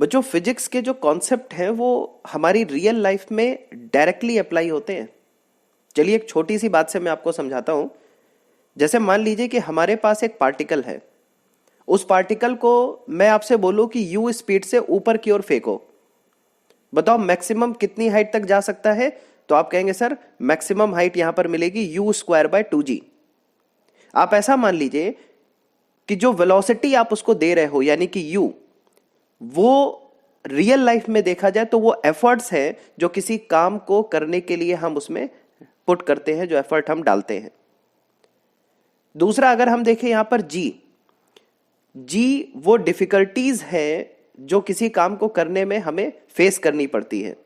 बच्चों फिजिक्स के जो कॉन्सेप्ट हैं वो हमारी रियल लाइफ में डायरेक्टली अप्लाई होते हैं। चलिए एक छोटी सी बात से मैं आपको समझाता हूं। जैसे मान लीजिए कि हमारे पास एक पार्टिकल है, उस पार्टिकल को मैं आपसे बोलूं कि यू स्पीड से ऊपर की ओर फेंको, बताओ मैक्सिमम कितनी हाइट तक जा सकता है? तो आप कहेंगे सर मैक्सिमम हाइट यहां पर मिलेगी यू स्क्वायर बाय 2g। आप ऐसा मान लीजिए कि जो वेलोसिटी आप उसको दे रहे हो यानी कि यू, वो रियल लाइफ में देखा जाए तो वो एफर्ट्स है जो किसी काम को करने के लिए हम उसमें पुट करते हैं, जो एफर्ट हम डालते हैं। दूसरा अगर हम देखें यहां पर जी, जी वो डिफिकल्टीज है जो किसी काम को करने में हमें फेस करनी पड़ती है,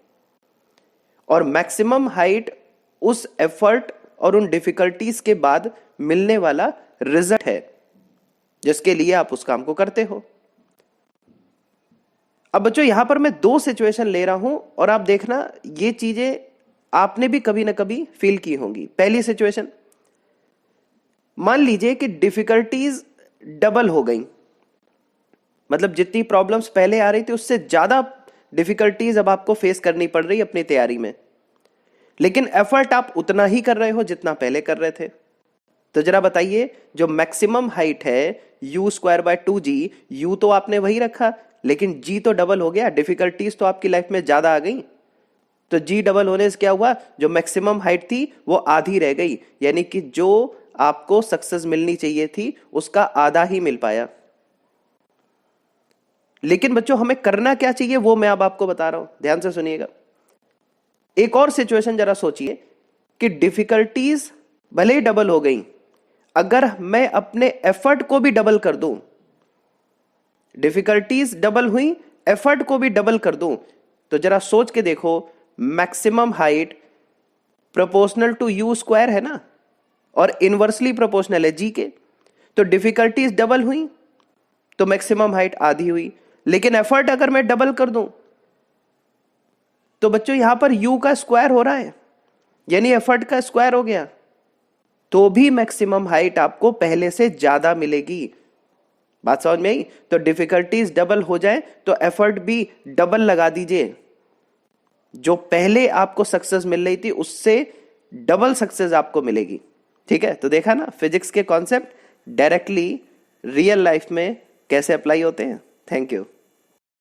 और मैक्सिमम हाइट उस एफर्ट और उन डिफिकल्टीज के बाद मिलने वाला रिजल्ट है जिसके लिए आप उस काम को करते हो। अब बच्चों यहां पर मैं दो सिचुएशन ले रहा हूं और आप देखना ये चीजें आपने भी कभी ना कभी फील की होंगी। पहली सिचुएशन, मान लीजिए कि डिफिकल्टीज डबल हो गई, मतलब जितनी प्रॉब्लम्स पहले आ रही थी उससे ज्यादा डिफिकल्टीज अब आपको फेस करनी पड़ रही है अपनी तैयारी में, लेकिन एफर्ट आप उतना ही कर रहे हो जितना पहले कर रहे थे। तो जरा बताइए, जो मैक्सिमम हाइट है you square by 2g, you तो आपने वही रखा लेकिन जी तो डबल हो गया, डिफिकल्टीज तो आपकी लाइफ में ज्यादा आ गई। तो जी डबल होने से क्या हुआ, जो मैक्सिमम हाइट थी वो आधी रह गई, यानी कि जो आपको सक्सेस मिलनी चाहिए थी उसका आधा ही मिल पाया। लेकिन बच्चों हमें करना क्या चाहिए वो मैं अब आपको बता रहा हूं, ध्यान से सुनिएगा। एक और सिचुएशन जरा सोचिए कि डिफिकल्टीज भले ही डबल हो गई, अगर मैं अपने एफर्ट को भी डबल कर दूं, डिफिकल्टीज डबल हुई, एफर्ट को भी डबल कर दूं, तो जरा सोच के देखो, maximum height proportional to u square है ना, और इनवर्सली प्रोपोर्शनल है जी के। तो डिफिकल्टीज डबल हुई तो मैक्सिमम हाइट आधी हुई, लेकिन एफर्ट अगर मैं डबल कर दूं तो बच्चों यहां पर यू का स्क्वायर हो रहा है, यानी एफर्ट का स्क्वायर हो गया, तो भी मैक्सिमम हाइट आपको पहले से ज्यादा मिलेगी। बात समझ में आई? तो डिफिकल्टीज डबल हो जाए तो एफर्ट भी डबल लगा दीजिए, जो पहले आपको सक्सेस मिल रही थी उससे डबल सक्सेस आपको मिलेगी। ठीक है, तो देखा ना फिजिक्स के कॉन्सेप्ट डायरेक्टली रियल लाइफ में कैसे अप्लाई होते हैं। Thank you.